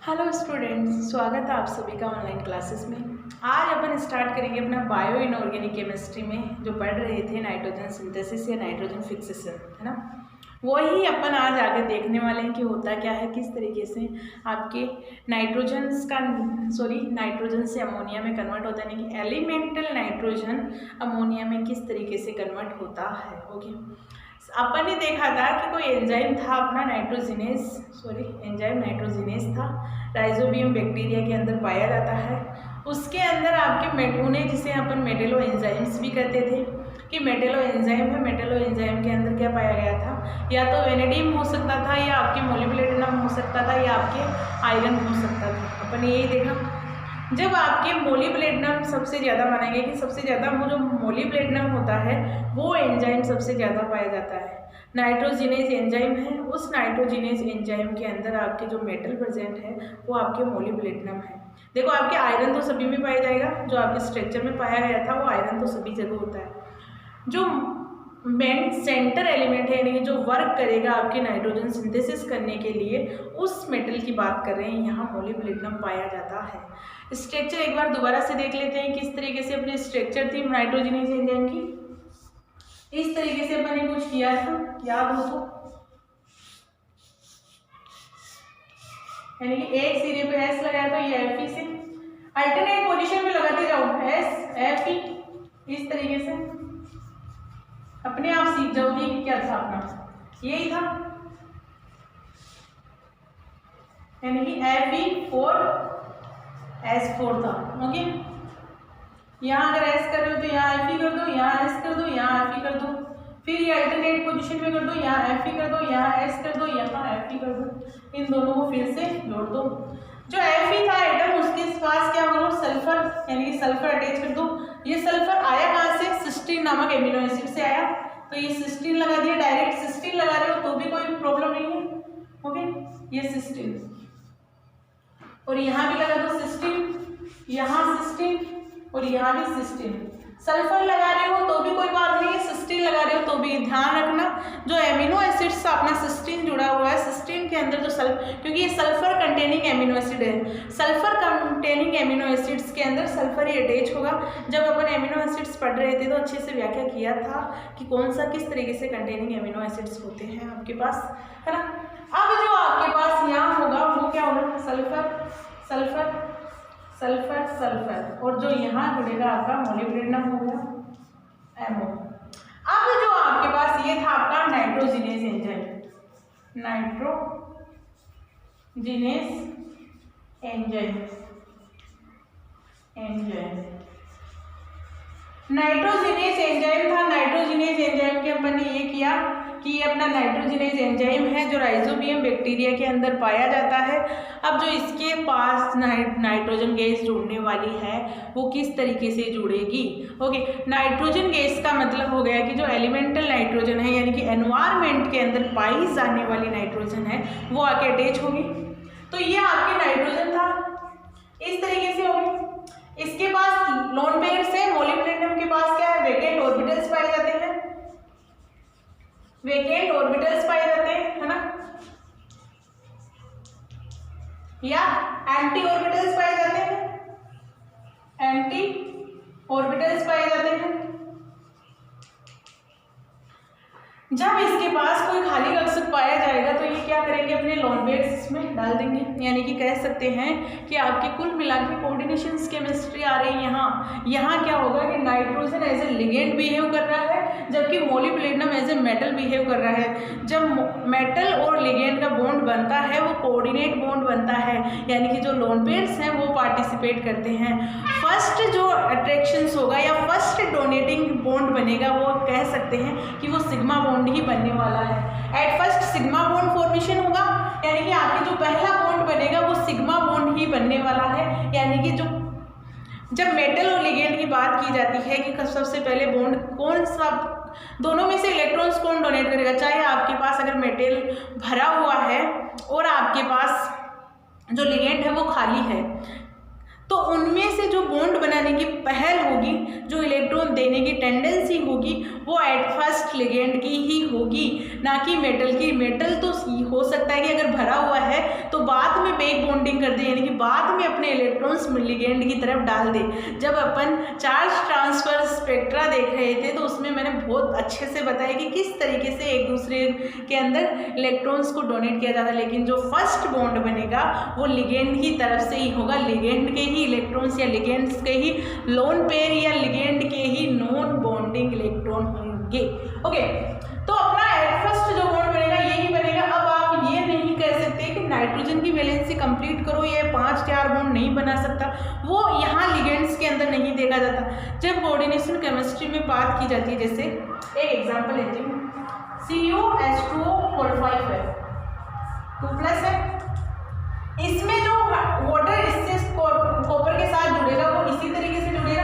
Hello students, स्वागत है आप सभी का ऑनलाइन क्लासेस में। आज अपन स्टार्ट करेंगे अपना बायो इनऑर्गेनिक केमिस्ट्री में जो पढ़ रहे थे नाइट्रोजन सिंथेसिस या नाइट्रोजन फिक्सेशन, है ना। वही अपन आज आगे देखने वाले हैं कि होता क्या है, किस तरीके से आपके नाइट्रोजन से अमोनिया में कन्वर्ट होता है, यानी कि एलिमेंटल नाइट्रोजन अमोनिया में किस तरीके से कन्वर्ट होता है। ओके, अपन ने देखा था कि कोई एंजाइम था अपना एंजाइम नाइट्रोजिनेस था, राइजोबियम बैक्टीरिया के अंदर पाया जाता है। उसके अंदर आपके उन्हें जिसे अपन मेटेलो एंजाइम्स भी कहते थे कि मेटेलो एंजाइम है। मेटेलो एंजाइम के अंदर क्या पाया गया था, या तो वेनेडियम हो सकता था, या आपके मोलिब्डेनम हो सकता था, या आपके आयरन हो सकता था। अपन यही देखा जब आपके मोलिब्डेनम सबसे ज़्यादा माना गया कि सबसे ज़्यादा वो जो मोलिब्डेनम होता है वो एंजाइम सबसे ज़्यादा पाया जाता है। नाइट्रोजिनेज एंजाइम है, उस नाइट्रोजिनेज एंजाइम के अंदर आपके जो मेटल प्रेजेंट है वो आपके मोलिब्डेनम है। देखो, आपके आयरन तो सभी में पाया जाएगा, जो आपके स्ट्रक्चर में पाया गया था वो आयरन तो सभी जगह होता है। जो मेन सेंटर एलिमेंट है, यानी जो वर्क करेगा आपके नाइट्रोजन सिंथेसिस करने के लिए, उस मेटल की बात कर रहे हैं, यहाँ मोलिब्डेनम पाया जाता है। स्ट्रक्चर एक बार दोबारा से देख लेते हैं किस तरीके से अपनी स्ट्रक्चर थी नाइट्रोजनेज एंजाइम की। इस तरीके से अपन ने कुछ किया था, याद हो तो, यानी कि एक सिरे पे एस लगाया तो ये एफ ई से अल्टरनेट पोजीशन में लगाते जाओ, एस एफ ई, इस तरीके से अपने आप सीख जाओगे कि क्या था अपना, यही था, यानी कि एफ ई 4 S4 था। ओके, यहाँ अगर S कर रहे हो तो यहाँ एफ ई कर दो, यहाँ S कर दो, यहाँ एफ ई कर दो, फिर ये अल्टरनेट पोजीशन में कर दो, यहाँ एफ ई कर दो, यहाँ S कर दो, यहाँ एफ ई कर दो, इन दोनों को फिर से जोड़ दो। जो एफ ई था एटम, उसके पास क्या करो, सल्फर, यानी कि सल्फर अटैच कर दो। ये सल्फर आया कहाँ से, सिस्टीन नामक एमिनो एसिड से आया, तो ये सिस्टीन लगा दिया, डायरेक्ट सिस्टीन लगा रहे हो तो भी कोई प्रॉब्लम नहीं है। ओके, ये सिस्टीन, और यहाँ भी लगा दो सिस्टीन, यहाँ सिस्टीन और यहाँ भी सिस्टीन। सल्फर लगा रहे हो तो भी कोई बात नहीं है, सिस्टीन लगा रहे हो तो भी ध्यान रखना जो एमिनो एसिड्स से अपना सिस्टीन जुड़ा हुआ है, सिस्टीन के अंदर जो क्योंकि ये सल्फर कंटेनिंग एमिनो एसिड है, सल्फर कंटेनिंग एमिनो एसिड्स के अंदर सल्फर ही अटैच होगा। जब अपन एमिनो एसिड्स पढ़ रहे थे तो अच्छे से व्याख्या किया था कि कौन सा किस तरीके से कंटेनिंग एमिनो एसिड्स होते हैं आपके पास, है ना। अब जो आपके पास यहाँ होगा वो क्या होगा, सल्फर सल्फर सल्फर सल्फर, और जो यहाँ जुड़ेगा आपका मोलिब्डेनम हो गया, एमओ। अब जो आपके पास ये था आपका नाइट्रोजिनेज एंजाइम, नाइट्रोजिनेज एंजाइम था। नाइट्रोजिनेज एंजाइम के अपन ने ये किया कि ये अपना नाइट्रोजिनेज एंजाइम है जो राइजोबियम बैक्टीरिया के अंदर पाया जाता है। अब जो इसके पास नाइट्रोजन गैस जुड़ने वाली है वो किस तरीके से जुड़ेगी। ओके, नाइट्रोजन गैस का मतलब हो गया कि जो एलिमेंटल नाइट्रोजन है, यानी कि एनवायरनमेंट के अंदर पाई जाने वाली नाइट्रोजन है, वो आके अटैच होगी। तो ये आपके नाइट्रोजन था, इस तरीके से होगी। इसके पास लोन पेयर्स है, मोलिब्डेनम के पास क्या है, वेकेंट ऑर्बिटल्स पाए जाते हैं, वेकेंट ऑर्बिटल्स पाए जाते हैं, है ना, या एंटी ऑर्बिटल्स पाए जाते हैं, एंटी ऑर्बिटल्स पाए जाते हैं। जब इसके पास कोई खाली कक्षक पाया जाएगा तो ये क्या करेंगे, अपने लोन पेयर्स में डाल देंगे, यानी कि कह सकते हैं कि आपके कुल मिला के कोऑर्डिनेशन केमिस्ट्री आ रही है। यहाँ क्या होगा कि nitrogen as a ligand behave कर रहा है, जबकि molybdenum as a metal behave कर रहा है। जब मेटल और लिगेंड का बॉन्ड बनता है वो कोऑर्डिनेट बॉन्ड बनता है, यानी कि जो लोन पेयर्स हैं वो पार्टिसिपेट करते हैं। फर्स्ट जो अट्रैक्शंस होगा या फर्स्ट डोनेटिंग बॉन्ड बनेगा वो कह सकते हैं कि वो सिग्मा बॉन्ड ही बनने वाला है। At first sigma bond formation होगा, यानी कि आपके जो पहला बॉन्ड बनेगा वो सिग्मा बॉन्ड ही बनने वाला है। यानी कि जो जब मेटल और लिगेंड की बात की जाती है कि सबसे पहले बॉन्ड कौन सा, दोनों में से इलेक्ट्रॉन्स कौन डोनेट करेगा, चाहे आपके पास अगर मेटल भरा हुआ है और आपके पास जो लिगेंड है वो खाली है, तो उनमें से जो बॉन्ड बनाने की पहल होगी, जो इलेक्ट्रॉन देने की टेंडेंसी होगी, वो एट फर्स्ट लिगेंड की ही होगी, ना कि मेटल की। मेटल तो हो सकता है कि अगर भरा हुआ है तो बाद में बैक बॉन्डिंग कर दे, यानी कि बाद में अपने इलेक्ट्रॉन्स लिगेंड की तरफ डाल दे। जब अपन चार्ज ट्रांसफर स्पेक्ट्रा देख रहे थे तो उसमें मैंने बहुत अच्छे से बताया कि किस तरीके से एक दूसरे के अंदर इलेक्ट्रॉन्स को डोनेट किया जाता है, लेकिन जो फर्स्ट बॉन्ड बनेगा वो लिगेंड की तरफ से ही होगा। लिगेंड के ही इलेक्ट्रॉन्स या लिगेंड्स के ही लोन पेयर या लिगेंड के ही नॉन बॉन्डिंग इलेक्ट्रॉन होंगे। ओके, तो अपना एट फर्स्ट जो बॉन्ड बनेगा यही बनेगा। अब आप ये नहीं कह सकते कि नाइट्रोजन की वैलेंसी कंप्लीट करो, ये 5-4 बॉन्ड नहीं बना सकता, वो यहाँ लिगेंड्स के अंदर नहीं देखा जाता। जब कोऑर्डिनेशन केमिस्ट्री में बात की जाती है, जैसे एक एग्जांपल लेती हूँ, CuH2O4 है, 2+ है, इसमें जो वाटर इससे कॉपर के साथ जुड़ेगा वो इसी तरीके से जुड़ेगा।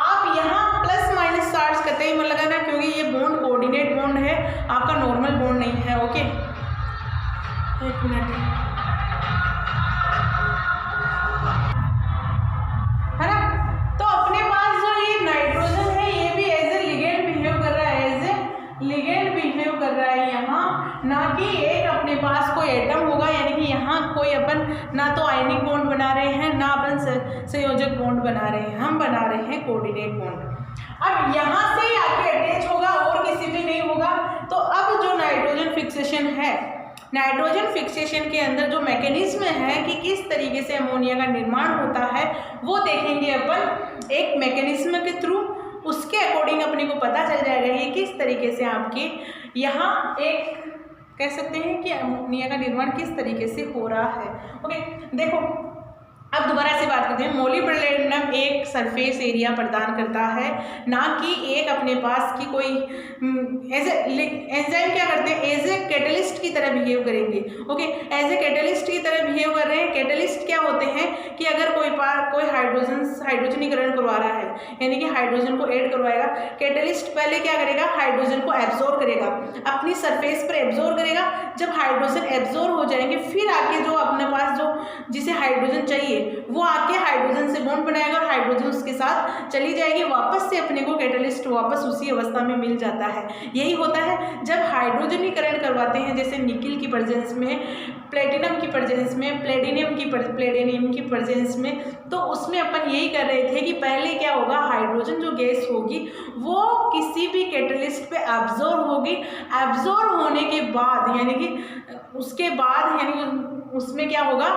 आप यहाँ प्लस माइनस चार्ज कतई मत लगाना, क्योंकि ये बॉन्ड कोऑर्डिनेट बॉन्ड है, आपका नॉर्मल बॉन्ड नहीं है। ओके, एक मिनट, है ना। तो अपने पास जो ये नाइट्रोजन है ये भी एज ए लिगेंड बिहेव कर रहा है, एज ए लिगेंड बिहेव कर रहा है यहाँ, ना कि एक अपने पास कोई एटम होगा, यानी कि यहाँ कोई अपन ना तो आयनिक बॉन्ड बना रहे हैं ना अपन संयोजक बॉन्ड बना रहे हैं, हम बना रहे हैं कोऑर्डिनेट बॉन्ड। अब यहाँ से ही आके अटैच होगा और किसी भी नहीं होगा। तो अब जो नाइट्रोजन फिक्सेशन है, नाइट्रोजन फिक्सेशन के अंदर जो मैकेनिज्म है कि किस तरीके से अमोनिया का निर्माण होता है वो देखेंगे अपन एक मैकेनिज्म के थ्रू। उसके अकॉर्डिंग अपने को पता चल जाएगा ये किस तरीके से आपके यहाँ एक कह सकते हैं कि अमोनिया का निर्माण किस तरीके से हो रहा है। ओके, देखो अब दोबारा से बात करते हैं। मोलिब्डेनम एक सरफेस एरिया प्रदान करता है, ना कि एक अपने पास की कोई एंजाइम क्या करते हैं, एज ए कैटलिस्ट की तरह बिहेव करेंगे। ओके, एज ए कैटलिस्ट की तरह बिहेव कर रहे हैं। कैटलिस्ट क्या होते हैं कि अगर कोई हाइड्रोजनीकरण करवा रहा है, यानी कि हाइड्रोजन को ऐड करवाएगा, कैटलिस्ट पहले क्या करेगा, हाइड्रोजन को एब्जॉर्ब करेगा, अपनी सरफेस पर एब्जॉर्ब करेगा। जब हाइड्रोजन एब्जॉर्ब हो जाएंगे फिर आके जो अपने पास जो जिसे हाइड्रोजन चाहिए वो आके हाइड्रोजन से बॉन्ड बनाएगा और हाइड्रोजन उसके साथ चली जाएगी, वापस से अपने को कैटलिस्ट वापस उसी अवस्था में मिल जाता है। यही होता है जब हाइड्रोजनीकरण करवाते हैं, जैसे निकिल की प्रेजेंस में, प्लेटिनम की प्रेजेंस में, प्लेडिनियम की प्रेजेंस में, तो उसमें अपन यही कर रहे थे कि पहले क्या होगा, हाइड्रोजन जो गैस होगी वो किसी भी कैटलिस्ट पे एब्जॉर्ब होगी। एब्जॉर्ब होने के बाद यानी कि उसके बाद यानी उसमें क्या होगा,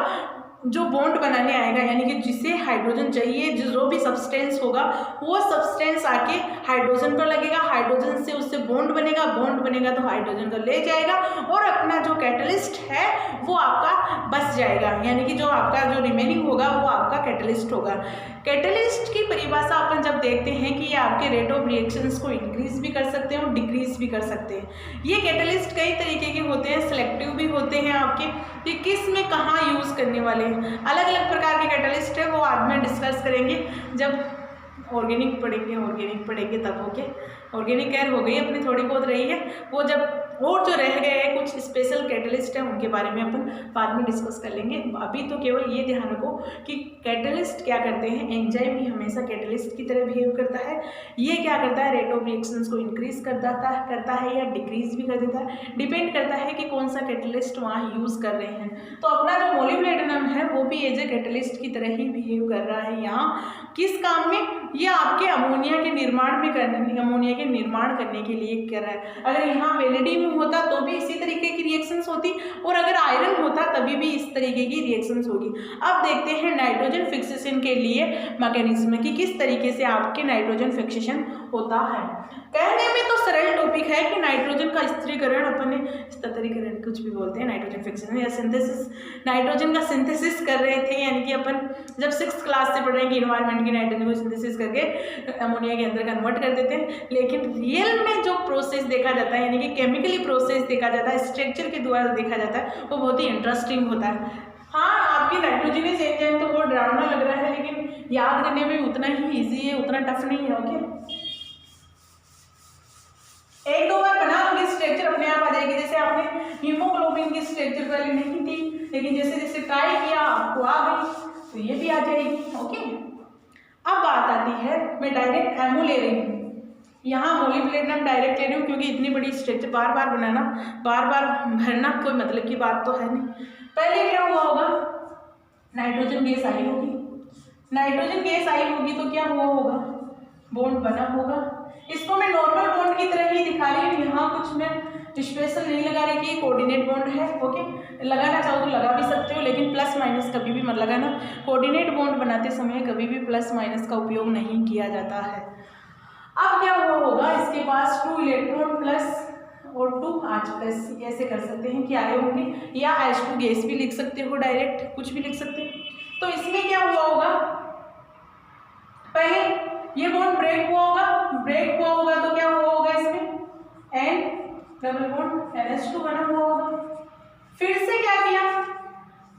जो बॉन्ड बनाने आएगा, यानी कि जिसे हाइड्रोजन चाहिए, जो भी सब्सटेंस होगा वो सब्सटेंस आके हाइड्रोजन पर लगेगा, हाइड्रोजन से उससे बॉन्ड बनेगा, बॉन्ड बनेगा तो हाइड्रोजन को ले जाएगा और अपना जो कैटलिस्ट है वो आपका बच जाएगा, यानी कि जो आपका जो रिमेनिंग होगा वो आपका कैटलिस्ट होगा। कैटलिस्ट की परिभाषा अपन जब देखते हैं कि ये आपके रेट ऑफ रिएक्शंस को इंक्रीज भी कर सकते हैं और डिक्रीज भी कर सकते हैं। ये कैटलिस्ट कई तरीके के होते हैं, सिलेक्टिव भी होते हैं आपके, ये किस में कहाँ यूज़ करने वाले हैं। अलग अलग प्रकार के कैटलिस्ट है वो आज में डिस्कस करेंगे जब ऑर्गेनिक पढ़ेंगे तब। ओके, ऑर्गेनिक केयर हो गई अपनी, थोड़ी बहुत रही है वो, जब और जो रह गए हैं कुछ स्पेशल कैटलिस्ट है उनके बारे में अपन बाद में डिस्कस कर लेंगे। अभी तो केवल ये ध्यान रखो कि कैटलिस्ट क्या करते हैं, एंजाइम भी हमेशा कैटलिस्ट की तरह बिहेव करता है। ये क्या करता है, रेट ऑफ रिएक्शंस को इंक्रीज करता है या डिक्रीज भी कर देता है, डिपेंड करता है कि कौन सा कैटलिस्ट वहाँ यूज़ कर रहे हैं। तो अपना जो मोलिब्डेनम है वो भी एज ए कैटलिस्ट की तरह ही बिहेव कर रहा है। यहाँ किस काम में, ये आपके अमोनिया के निर्माण करने के लिए कर रहा है। अगर यहाँ वेनेडियम होता तो भी इसी तरीके की रिएक्शंस होती, और अगर आयरन होता तभी भी इस तरीके की रिएक्शंस होगी। अब देखते हैं नाइट्रोजन फिक्सेशन के लिए मैकेनिज्म कि किस तरीके से आपके नाइट्रोजन फिक्सेशन होता है। कहने में तो सरल टॉपिक है कि नाइट्रोजन का स्थिरीकरण, अपने स्थिरीकरण कुछ भी बोलते हैं, नाइट्रोजन फिक्सेशन या सिंथेसिस, नाइट्रोजन का सिंथेसिस कर रहे थे, यानी कि अपन जब 6th क्लास से पढ़ रहे हैं कि इन्वायरमेंट की नाइट्रोजन को सिंथेसिस करके अमोनिया के अंदर कन्वर्ट कर देते हैं। लेकिन रियल में जो प्रोसेस देखा जाता है, यानी कि केमिकली प्रोसेस देखा जाता है, स्ट्रक्चर के द्वारा देखा जाता है, वो बहुत ही इंटरेस्टिंग होता है। हाँ, आपकी नाइट्रोजनस एंजाइम तो बहुत डरावना लग रहा है, लेकिन याद करने में उतना ही ईजी है, उतना टफ नहीं है। ओके, एक दो बार बना होगी स्ट्रक्चर अपने आप आ जाएगी। जैसे आपने हीमोग्लोबिन की स्ट्रक्चर पहले नहीं थी, लेकिन जैसे जैसे ट्राई किया आपको आ गई। तो ये भी आ जाएगी। ओके, अब बात आती है, मैं डायरेक्ट एमओ ले रही हूँ, यहाँ मोलिब्डेनम डायरेक्ट ले रही हूँ क्योंकि इतनी बड़ी स्ट्रक्चर बार बार बनाना, बार बार भरना कोई मतलब की बात तो है नहीं। पहले क्या हुआ होगा, नाइट्रोजन गैस आई होगी, नाइट्रोजन गैस आई होगी तो क्या हुआ होगा, बॉन्ड बना होगा। इसको मैं नॉर्मल बॉन्ड की तरह ही दिखा रही हूँ, यहाँ कुछ मैं स्पेशल नहीं लगा रही कि कोऑर्डिनेट बॉन्ड है। ओके, लगाना चाहो तो लगा भी सकते हो, लेकिन प्लस माइनस कभी भी मत लगाना। कोऑर्डिनेट बॉन्ड बनाते समय कभी भी प्लस माइनस का उपयोग नहीं किया जाता है। अब क्या हुआ होगा, इसके पास 2 इलेक्ट्रॉन प्लस और 2 H प्लस, ऐसे कर सकते हैं कि आए होंगे, या H2 गैस भी लिख सकते हो, डायरेक्ट कुछ भी लिख सकते हो। तो इसमें क्या हुआ होगा, पहले ये बॉन्ड ब्रेक हुआ होगा, ब्रेक हुआ होगा तो क्या हुआ होगा, इसमें N डबल बॉन्ड NH2 बना हुआ होगा। फिर से क्या किया,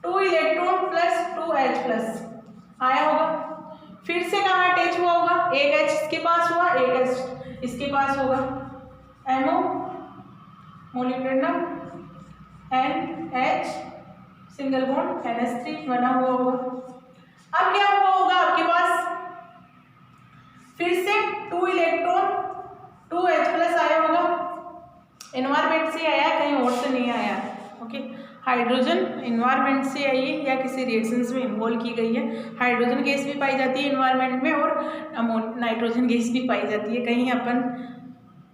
2 इलेक्ट्रॉन प्लस 2 H प्लस आया होगा, फिर से कहाँ अटैच हुआ होगा, एक H इसके पास हुआ, एक H इसके पास होगा, MO molybdenum NH single bond NH3 बना हुआ होगा। अब क्या हुआ होगा आपके पास, फिर से 2 इलेक्ट्रॉन 2 H प्लस आया होगा, एनवायरमेंट से आया, कहीं और से नहीं आया। ओके, हाइड्रोजन एनवायरमेंट से आई है या किसी रिएक्शंस में इन्वॉल्व की गई है। हाइड्रोजन गैस भी पाई जाती है एनवायरमेंट में और नाइट्रोजन गैस भी पाई जाती है, कहीं अपन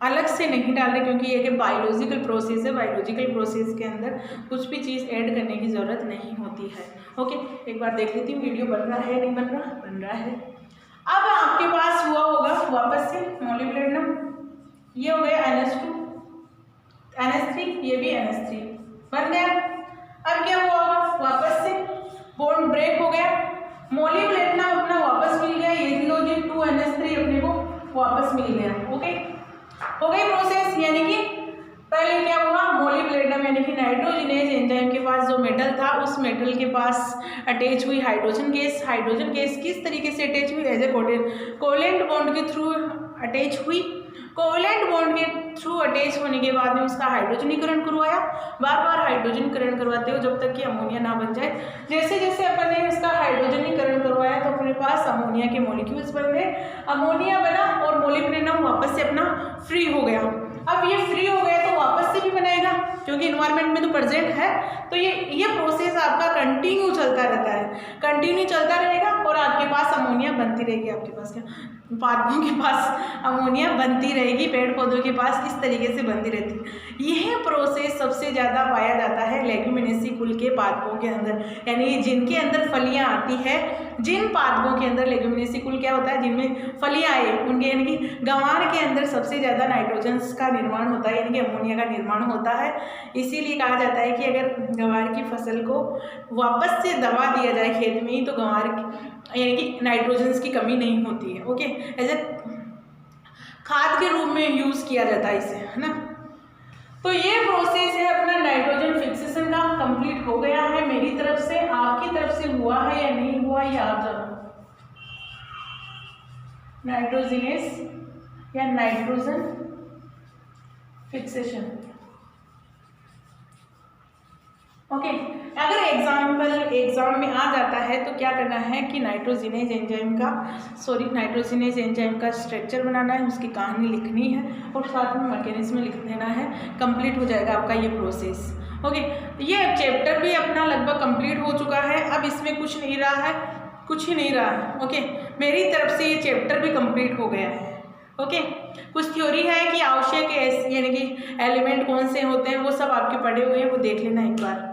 अलग से नहीं डाल रहे, क्योंकि ये एक बायोलॉजिकल प्रोसेस है। बायोलॉजिकल प्रोसेस के अंदर कुछ भी चीज़ ऐड करने की ज़रूरत नहीं होती है। ओके, एक बार देख लेती हूँ वीडियो बन रहा है नहीं बन रहा, बन रहा है। अब आपके पास हुआ होगा वापस से मोलिब्डेनम, ये हो गया NH2 NH3, ये भी NH3 बन गया। अब क्या हुआ होगा, वापस से बॉन्ड ब्रेक हो गया, मोलिब्डेनम अपना वापस मिल गया, ये लो जी 2 NH3 अपने को वापस मिल गया। ओके, हो गई प्रोसेस, यानी कि पहले क्या हुआ, मोलिब्डेनम यानी कि नाइट्रोजिनेज एंजाइम के पास जो मेटल था, उस मेटल के पास अटैच हुई हाइड्रोजन गैस। हाइड्रोजन गैस किस तरीके से अटैच हुई, एज ए कोवेलेंट बॉन्ड के थ्रू अटैच हुई। कोवेलेंट बॉन्ड के थ्रू अटैच होने के बाद में उसका हाइड्रोजनीकरण करवाया, बार बार हाइड्रोजनीकरण करवाते हो जब तक कि अमोनिया ना बन जाए। जैसे जैसे अपन ने इसका हाइड्रोजनीकरण करवाया तो अपने पास अमोनिया के मॉलिक्यूल्स बन गए, अमोनिया बना और मोलिब्डेनम वापस से अपना फ्री हो गया। अब ये फ्री हो गया तो वापस से भी बनाएगा, क्योंकि इन्वायरमेंट में तो प्रेजेंट है। तो ये प्रोसेस आपका कंटिन्यू चलता रहता है, कंटिन्यू चलता रहेगा और आपके पास अमोनिया बनती रहेगी। आपके पास क्या, पादपों के पास अमोनिया बनती रहेगी, पेड़ पौधों के पास इस तरीके से बनती रहती है। यह प्रोसेस सबसे ज़्यादा पाया जाता है लेग्यूमिनेसी कुल के पादपों के अंदर, यानी जिनके अंदर फलियां आती है। जिन पादपों के अंदर लेग्यूमिनेसी कुल क्या होता है, जिनमें फलियां आए उनके यानी कि गंवार के अंदर सबसे ज़्यादा नाइट्रोजन का निर्माण होता है, यानी कि अमोनिया का निर्माण होता है। इसीलिए कहा जाता है कि अगर गंवार की फसल को वापस से दबा दिया जाए खेत में ही, तो गंवार यानी कि नाइट्रोजन की कमी नहीं होती है। ओके, एज ए खाद के रूप में यूज़ किया जाता है इसे, है ना। तो ये प्रोसेस है अपना नाइट्रोजन फिक्सेशन का कंप्लीट हो गया है मेरी तरफ से। आपकी तरफ से हुआ है या नहीं हुआ ये आप जानो। नाइट्रोजिनेस या नाइट्रोजन फिक्सेशन। ओके, अगर एग्जाम में आ जाता है तो क्या करना है कि नाइट्रोजिनेज एंजाइम का स्ट्रक्चर बनाना है, उसकी कहानी लिखनी है और साथ में मैकेनिज्म लिख देना है, कंप्लीट हो जाएगा आपका ये प्रोसेस। ओके, ये चैप्टर भी अपना लगभग कंप्लीट हो चुका है। अब इसमें कुछ नहीं रहा है, कुछ ही नहीं रहा है। ओके, मेरी तरफ से ये चैप्टर भी कंप्लीट हो गया है। ओके, कुछ थ्योरी है कि आवश्यक यानी कि एलिमेंट कौन से होते हैं, वो सब आपके पढ़े हुए हैं, वो देख लेना एक बार।